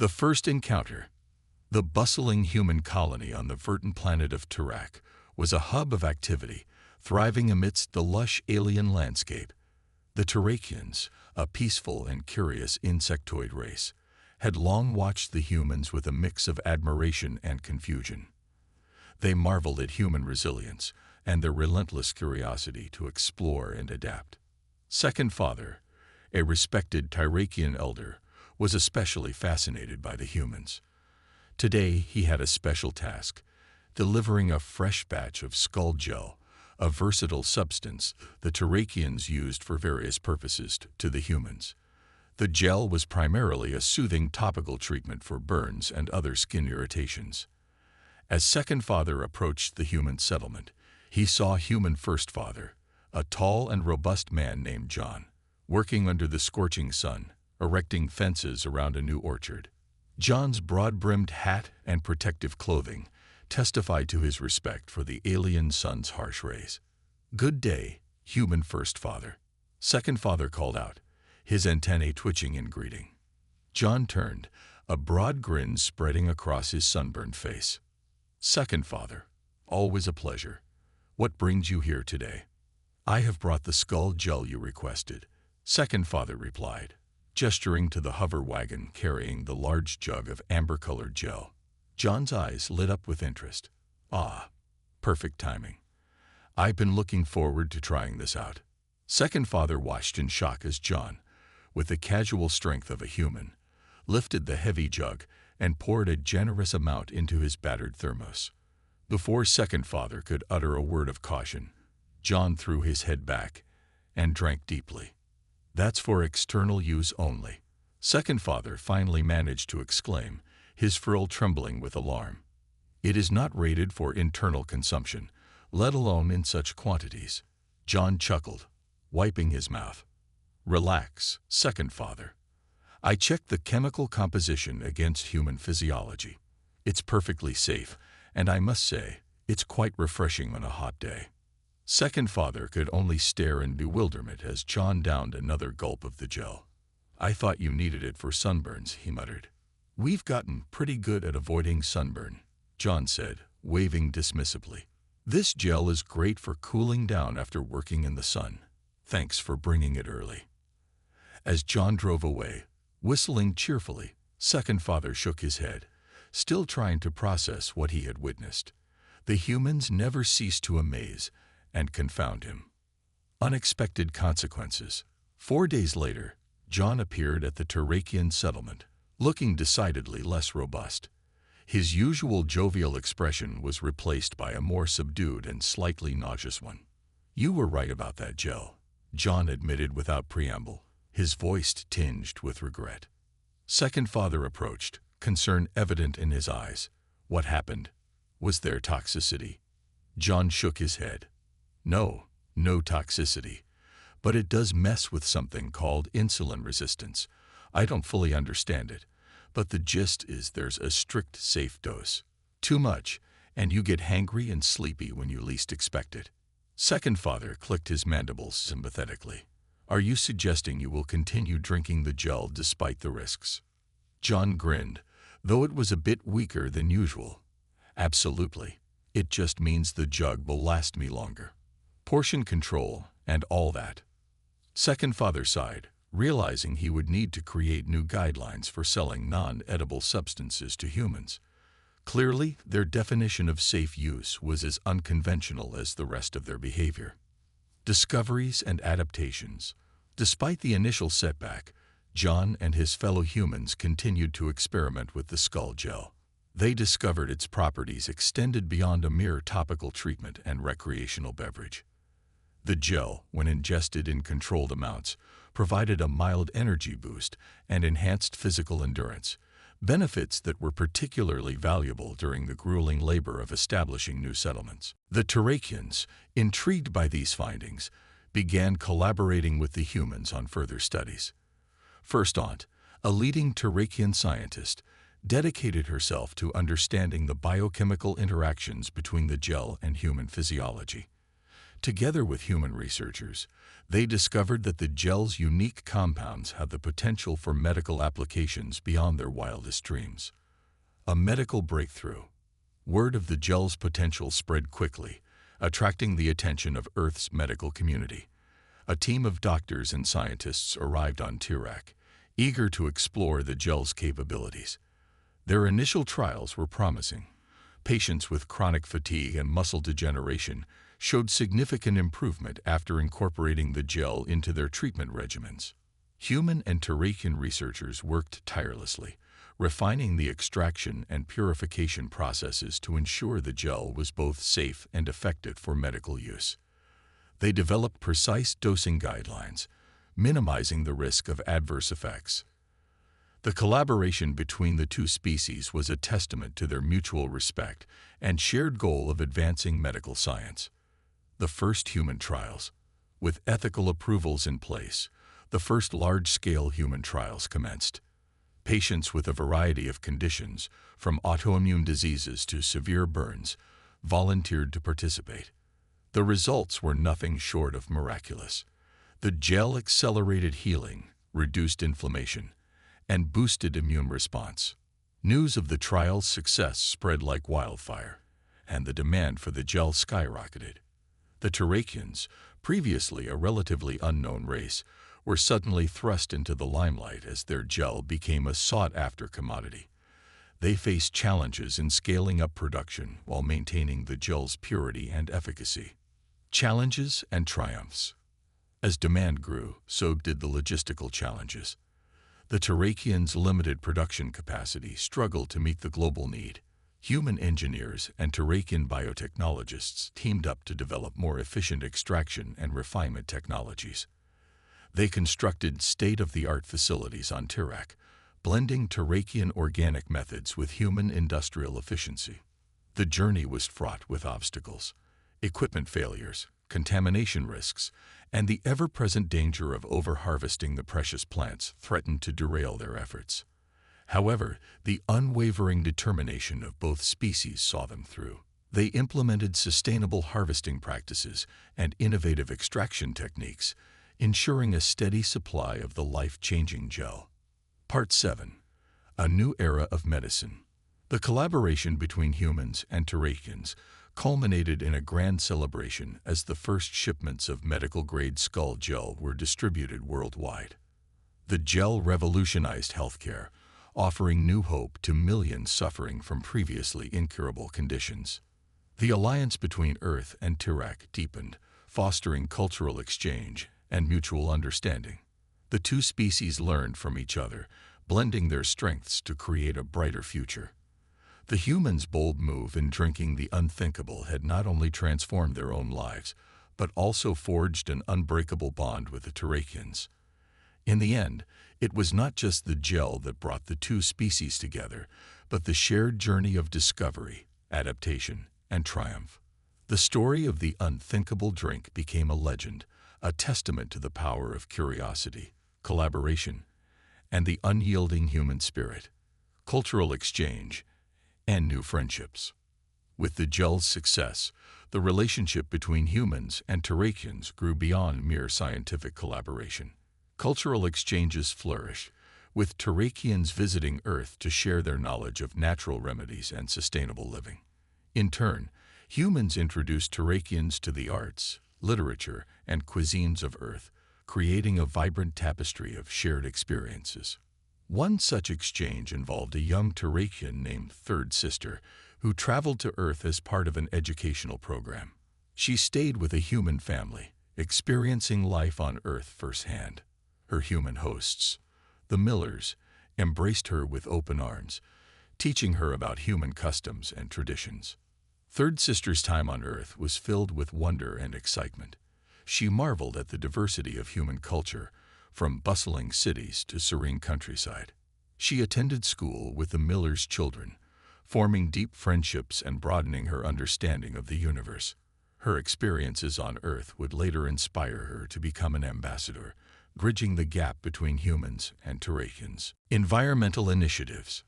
The first encounter. The bustling human colony on the verdant planet of Tarak was a hub of activity, thriving amidst the lush alien landscape. The Tarakians, a peaceful and curious insectoid race, had long watched the humans with a mix of admiration and confusion. They marveled at human resilience and their relentless curiosity to explore and adapt. Second Father, a respected Tarakian elder, was especially fascinated by the humans. Today he had a special task, delivering a fresh batch of skull gel, a versatile substance the Tarakians used for various purposes to the humans. The gel was primarily a soothing topical treatment for burns and other skin irritations. As Second Father approached the human settlement, he saw Human First Father, a tall and robust man named John, working under the scorching sun, erecting fences around a new orchard. John's broad-brimmed hat and protective clothing testified to his respect for the alien sun's harsh rays. "Good day, Human First Father," Second Father called out, his antennae twitching in greeting. John turned, a broad grin spreading across his sunburned face. "Second Father, always a pleasure. What brings you here today?" "I have brought the skull gel you requested," Second Father replied, gesturing to the hover wagon carrying the large jug of amber-colored gel. John's eyes lit up with interest. "Ah, perfect timing. I've been looking forward to trying this out." Second Father watched in shock as John, with the casual strength of a human, lifted the heavy jug and poured a generous amount into his battered thermos. Before Second Father could utter a word of caution, John threw his head back and drank deeply. "That's for external use only," Second Father finally managed to exclaim, his frill trembling with alarm. "It is not rated for internal consumption, let alone in such quantities." John chuckled, wiping his mouth. "Relax, Second Father. I checked the chemical composition against human physiology. It's perfectly safe, and I must say, it's quite refreshing on a hot day." Second Father could only stare in bewilderment as John downed another gulp of the gel. "I thought you needed it for sunburns," he muttered. "We've gotten pretty good at avoiding sunburn," John said, waving dismissively. "This gel is great for cooling down after working in the sun. Thanks for bringing it early." As John drove away, whistling cheerfully, Second Father shook his head, still trying to process what he had witnessed. The humans never ceased to amaze and confound him. Unexpected consequences. 4 days later, John appeared at the Tarakian settlement, looking decidedly less robust. His usual jovial expression was replaced by a more subdued and slightly nauseous one. "You were right about that gel," John admitted without preamble, his voice tinged with regret. Second Father approached, concern evident in his eyes. "What happened? Was there toxicity?" John shook his head. No toxicity. But it does mess with something called insulin resistance. I don't fully understand it, but the gist is there's a strict safe dose. Too much, and you get hangry and sleepy when you least expect it." Second Father clicked his mandibles sympathetically. "Are you suggesting you will continue drinking the gel despite the risks?" John grinned, though it was a bit weaker than usual. "Absolutely. It just means the jug will last me longer. Portion control and all that." Second Father sighed, realizing he would need to create new guidelines for selling non-edible substances to humans. Clearly, their definition of safe use was as unconventional as the rest of their behavior. Discoveries and adaptations. Despite the initial setback, John and his fellow humans continued to experiment with the skull gel. They discovered its properties extended beyond a mere topical treatment and recreational beverage. The gel, when ingested in controlled amounts, provided a mild energy boost and enhanced physical endurance, benefits that were particularly valuable during the grueling labor of establishing new settlements. The Tarakians, intrigued by these findings, began collaborating with the humans on further studies. First Aunt, a leading Tarakian scientist, dedicated herself to understanding the biochemical interactions between the gel and human physiology. Together with human researchers, they discovered that the gel's unique compounds had the potential for medical applications beyond their wildest dreams. A medical breakthrough. Word of the gel's potential spread quickly, attracting the attention of Earth's medical community. A team of doctors and scientists arrived on Tirac, eager to explore the gel's capabilities. Their initial trials were promising. Patients with chronic fatigue and muscle degeneration showed significant improvement after incorporating the gel into their treatment regimens. Human and Tiracian researchers worked tirelessly, refining the extraction and purification processes to ensure the gel was both safe and effective for medical use. They developed precise dosing guidelines, minimizing the risk of adverse effects. The collaboration between the two species was a testament to their mutual respect and shared goal of advancing medical science. The first human trials. With ethical approvals in place, the first large-scale human trials commenced. Patients with a variety of conditions, from autoimmune diseases to severe burns, volunteered to participate. The results were nothing short of miraculous. The gel accelerated healing, reduced inflammation, and boosted immune response. News of the trial's success spread like wildfire, and the demand for the gel skyrocketed. The Tiracians, previously a relatively unknown race, were suddenly thrust into the limelight as their gel became a sought-after commodity. They faced challenges in scaling up production while maintaining the gel's purity and efficacy. Challenges and triumphs. As demand grew, so did the logistical challenges. The Tiracians' limited production capacity struggled to meet the global need. Human engineers and Tiracian biotechnologists teamed up to develop more efficient extraction and refinement technologies. They constructed state-of-the-art facilities on Tirac, blending Tiracian organic methods with human industrial efficiency. The journey was fraught with obstacles, equipment failures, contamination risks, and the ever-present danger of over-harvesting the precious plants threatened to derail their efforts. However, the unwavering determination of both species saw them through. They implemented sustainable harvesting practices and innovative extraction techniques, ensuring a steady supply of the life-changing gel. Part 7. A New Era of Medicine. The collaboration between humans and Tiracians culminated in a grand celebration as the first shipments of medical-grade skull gel were distributed worldwide. The gel revolutionized healthcare, offering new hope to millions suffering from previously incurable conditions. The alliance between Earth and Tirac deepened, fostering cultural exchange and mutual understanding. The two species learned from each other, blending their strengths to create a brighter future. The humans' bold move in drinking the unthinkable had not only transformed their own lives, but also forged an unbreakable bond with the Tiracians. In the end, it was not just the gel that brought the two species together, but the shared journey of discovery, adaptation, and triumph. The story of the unthinkable drink became a legend, a testament to the power of curiosity, collaboration, and the unyielding human spirit, cultural exchange, and new friendships. With the gel's success, the relationship between humans and Tiracians grew beyond mere scientific collaboration. Cultural exchanges flourish, with Tiracians visiting Earth to share their knowledge of natural remedies and sustainable living. In turn, humans introduced Tiracians to the arts, literature, and cuisines of Earth, creating a vibrant tapestry of shared experiences. One such exchange involved a young Tiracian named Third Sister, who traveled to Earth as part of an educational program. She stayed with a human family, experiencing life on Earth firsthand. Her human hosts, the Millers, embraced her with open arms, teaching her about human customs and traditions. Third Sister's time on Earth was filled with wonder and excitement. She marveled at the diversity of human culture, from bustling cities to serene countryside. She attended school with the Millers' children, forming deep friendships and broadening her understanding of the universe. Her experiences on Earth would later inspire her to become an ambassador, bridging the gap between humans and Tiracians. Environmental initiatives.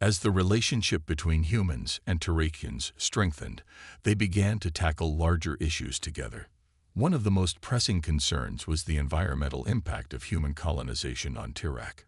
As the relationship between humans and Tiracians strengthened, they began to tackle larger issues together. One of the most pressing concerns was the environmental impact of human colonization on Tirac.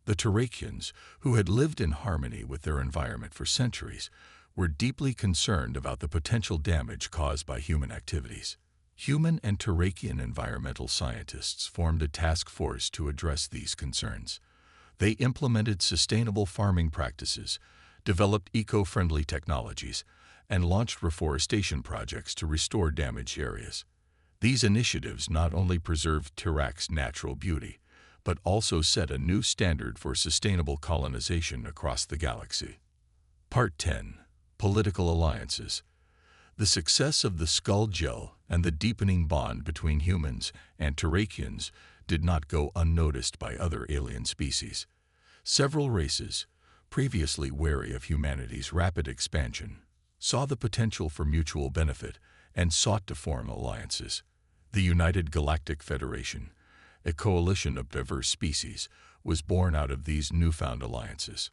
The Tiracians, who had lived in harmony with their environment for centuries, were deeply concerned about the potential damage caused by human activities. Human and Tiracian environmental scientists formed a task force to address these concerns. They implemented sustainable farming practices, developed eco-friendly technologies, and launched reforestation projects to restore damaged areas. These initiatives not only preserved Tirac's natural beauty, but also set a new standard for sustainable colonization across the galaxy. Part 10. Political Alliances. The success of the Skull Gel and the deepening bond between humans and Tiracians did not go unnoticed by other alien species. Several races, previously wary of humanity's rapid expansion, saw the potential for mutual benefit and sought to form alliances. The United Galactic Federation, a coalition of diverse species, was born out of these newfound alliances.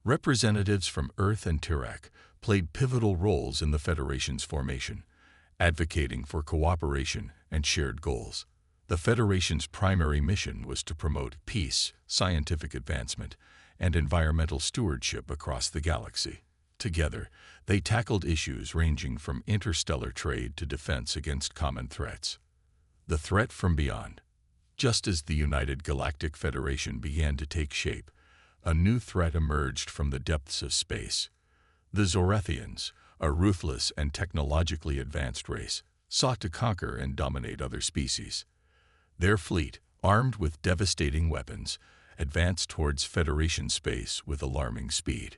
Representatives from Earth and Tirac played pivotal roles in the Federation's formation, advocating for cooperation and shared goals. The Federation's primary mission was to promote peace, scientific advancement, and environmental stewardship across the galaxy. Together, they tackled issues ranging from interstellar trade to defense against common threats. The threat from beyond. Just as the United Galactic Federation began to take shape, a new threat emerged from the depths of space. The Zorethians, a ruthless and technologically advanced race, sought to conquer and dominate other species. Their fleet, armed with devastating weapons, advanced towards Federation space with alarming speed.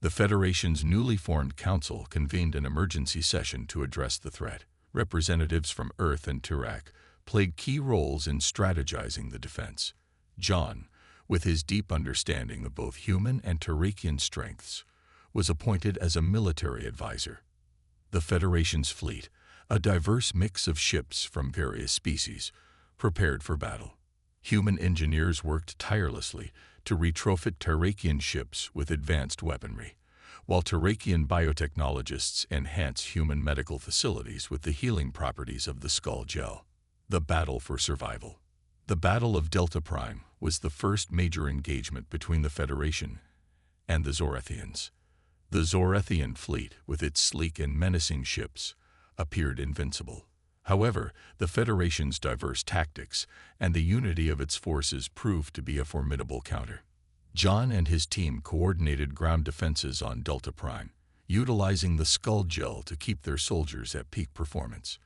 The Federation's newly formed council convened an emergency session to address the threat. Representatives from Earth and Tirac played key roles in strategizing the defense. John, with his deep understanding of both human and Tiracian strengths, was appointed as a military advisor. The Federation's fleet, a diverse mix of ships from various species, prepared for battle. Human engineers worked tirelessly to retrofit Tiracian ships with advanced weaponry, while Tiracian biotechnologists enhanced human medical facilities with the healing properties of the Skull Gel. The battle for survival. The Battle of Delta Prime was the first major engagement between the Federation and the Zorethians. The Zorethian fleet, with its sleek and menacing ships, appeared invincible. However, the Federation's diverse tactics and the unity of its forces proved to be a formidable counter. John and his team coordinated ground defenses on Delta Prime, utilizing the Skull Gel to keep their soldiers at peak performance.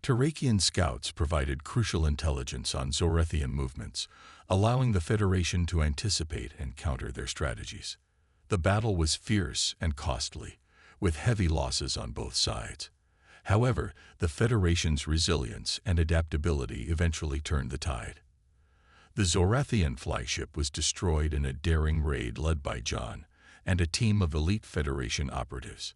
Tiracian scouts provided crucial intelligence on Zorethian movements, allowing the Federation to anticipate and counter their strategies. The battle was fierce and costly, with heavy losses on both sides. However, the Federation's resilience and adaptability eventually turned the tide. The Zorethian flagship was destroyed in a daring raid led by John and a team of elite Federation operatives.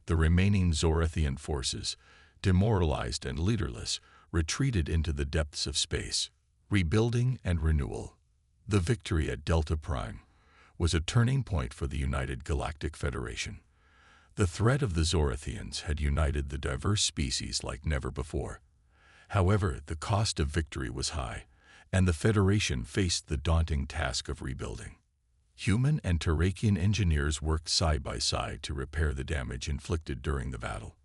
The remaining Zorethian forces, demoralized and leaderless, retreated into the depths of space. Rebuilding and renewal. The victory at Delta Prime was a turning point for the United Galactic Federation. The threat of the Zorethians had united the diverse species like never before. However, the cost of victory was high, and the Federation faced the daunting task of rebuilding. Human and Tiracian engineers worked side by side to repair the damage inflicted during the battle.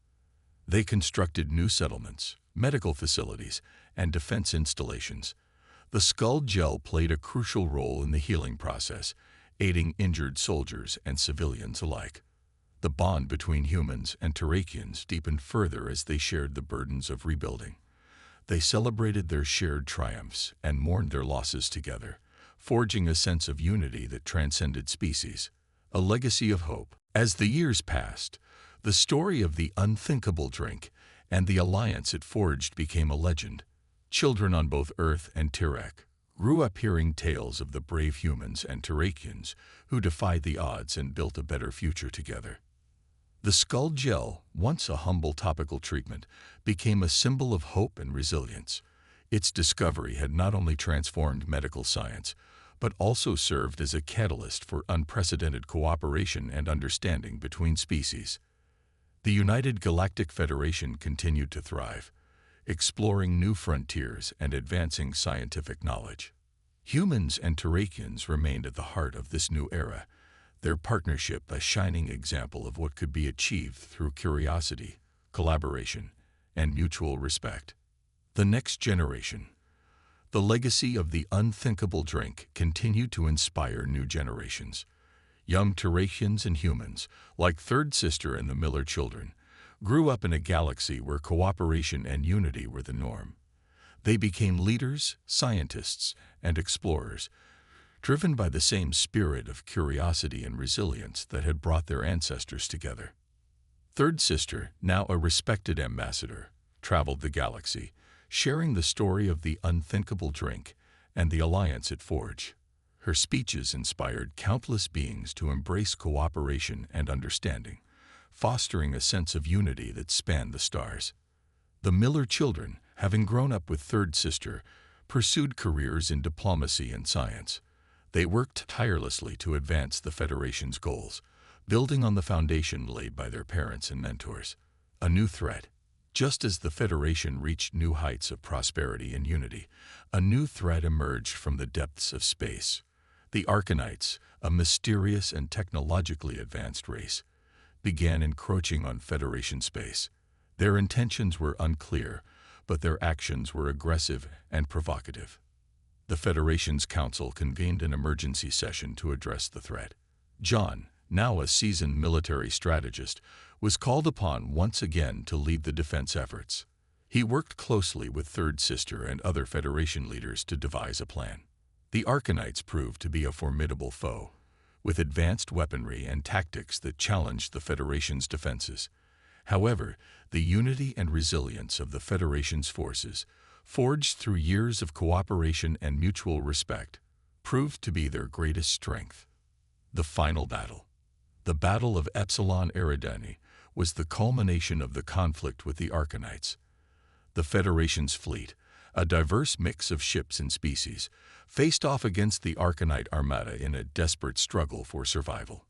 They constructed new settlements, medical facilities, and defense installations. The Skull Gel played a crucial role in the healing process, aiding injured soldiers and civilians alike. The bond between humans and Tiracians deepened further as they shared the burdens of rebuilding. They celebrated their shared triumphs and mourned their losses together, forging a sense of unity that transcended species. A legacy of hope. As the years passed, the story of the Unthinkable drink and the alliance it forged became a legend. Children on both Earth and Tirac grew up hearing tales of the brave humans and Tiracians who defied the odds and built a better future together. The Skull Gel, once a humble topical treatment, became a symbol of hope and resilience. Its discovery had not only transformed medical science, but also served as a catalyst for unprecedented cooperation and understanding between species. The United Galactic Federation continued to thrive, exploring new frontiers and advancing scientific knowledge. Humans and Terrakians remained at the heart of this new era, their partnership a shining example of what could be achieved through curiosity, collaboration, and mutual respect. The next generation. The legacy of the unthinkable drink continued to inspire new generations. Young Terrakians and humans, like Third Sister and the Miller children, grew up in a galaxy where cooperation and unity were the norm. They became leaders, scientists, and explorers, driven by the same spirit of curiosity and resilience that had brought their ancestors together. Third Sister, now a respected ambassador, traveled the galaxy, sharing the story of the unthinkable drink and the alliance it forged. Her speeches inspired countless beings to embrace cooperation and understanding, fostering a sense of unity that spanned the stars. The Miller children, having grown up with Third Sister, pursued careers in diplomacy and science. They worked tirelessly to advance the Federation's goals, building on the foundation laid by their parents and mentors. A new threat. Just as the Federation reached new heights of prosperity and unity, a new threat emerged from the depths of space. The Arcanites, a mysterious and technologically advanced race, began encroaching on Federation space. Their intentions were unclear, but their actions were aggressive and provocative. The Federation's council convened an emergency session to address the threat. John, now a seasoned military strategist, was called upon once again to lead the defense efforts. He worked closely with Third Sister and other Federation leaders to devise a plan. The Arcanites proved to be a formidable foe, with advanced weaponry and tactics that challenged the Federation's defenses. However, the unity and resilience of the Federation's forces, forged through years of cooperation and mutual respect, proved to be their greatest strength. The final battle. The Battle of Epsilon Eridani was the culmination of the conflict with the Arcanites. The Federation's fleet, a diverse mix of ships and species, faced off against the Arcanite Armada in a desperate struggle for survival.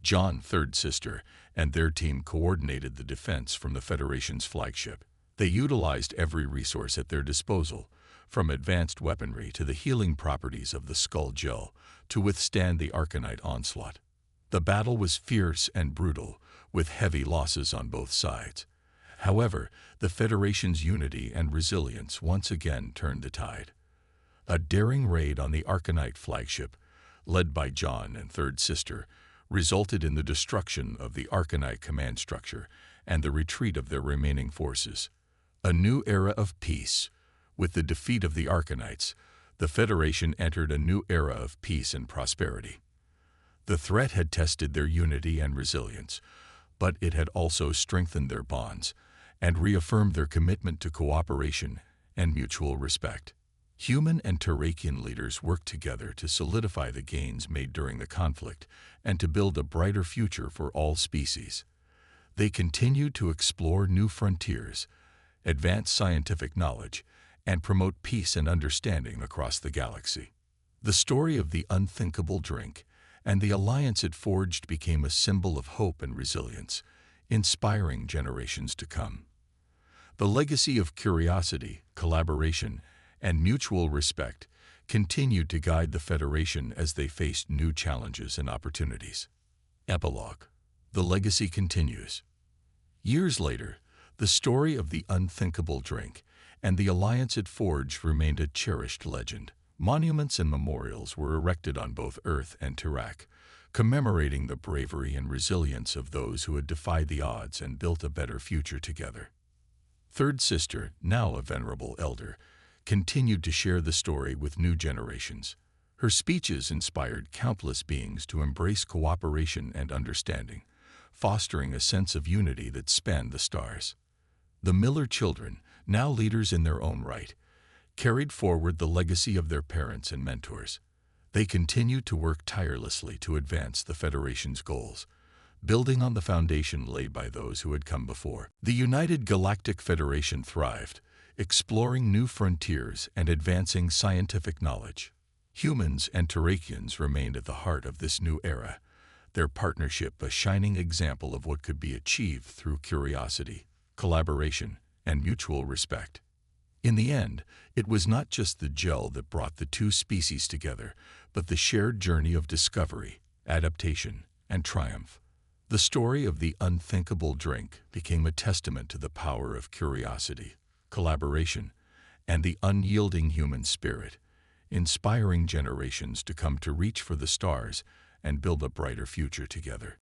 John, Third Sister, and their team coordinated the defense from the Federation's flagship. They utilized every resource at their disposal, from advanced weaponry to the healing properties of the skull gel, to withstand the Arcanite onslaught. The battle was fierce and brutal, with heavy losses on both sides. However, the Federation's unity and resilience once again turned the tide. A daring raid on the Arcanite flagship, led by John and Third Sister, resulted in the destruction of the Arcanite command structure and the retreat of their remaining forces. A new era of peace. With the defeat of the Arcanites, the Federation entered a new era of peace and prosperity. The threat had tested their unity and resilience, but it had also strengthened their bonds and reaffirmed their commitment to cooperation and mutual respect. Human and Terrakian leaders worked together to solidify the gains made during the conflict and to build a brighter future for all species. They continued to explore new frontiers, advance scientific knowledge, and promote peace and understanding across the galaxy. The story of the unthinkable drink and the alliance it forged became a symbol of hope and resilience, inspiring generations to come. The legacy of curiosity, collaboration, and mutual respect continued to guide the Federation as they faced new challenges and opportunities. Epilogue. The legacy continues. Years later, the story of the unthinkable drink and the alliance it forged remained a cherished legend. Monuments and memorials were erected on both Earth and Tirac, commemorating the bravery and resilience of those who had defied the odds and built a better future together. Third Sister, now a venerable elder, continued to share the story with new generations. Her speeches inspired countless beings to embrace cooperation and understanding, fostering a sense of unity that spanned the stars. The Miller children, now leaders in their own right, carried forward the legacy of their parents and mentors. They continued to work tirelessly to advance the Federation's goals, building on the foundation laid by those who had come before. The United Galactic Federation thrived, exploring new frontiers and advancing scientific knowledge. Humans and Terrakians remained at the heart of this new era, their partnership a shining example of what could be achieved through curiosity, collaboration, and mutual respect. In the end, it was not just the gel that brought the two species together, but the shared journey of discovery, adaptation, and triumph. The story of the unthinkable drink became a testament to the power of curiosity, collaboration, and the unyielding human spirit, inspiring generations to come to reach for the stars and build a brighter future together.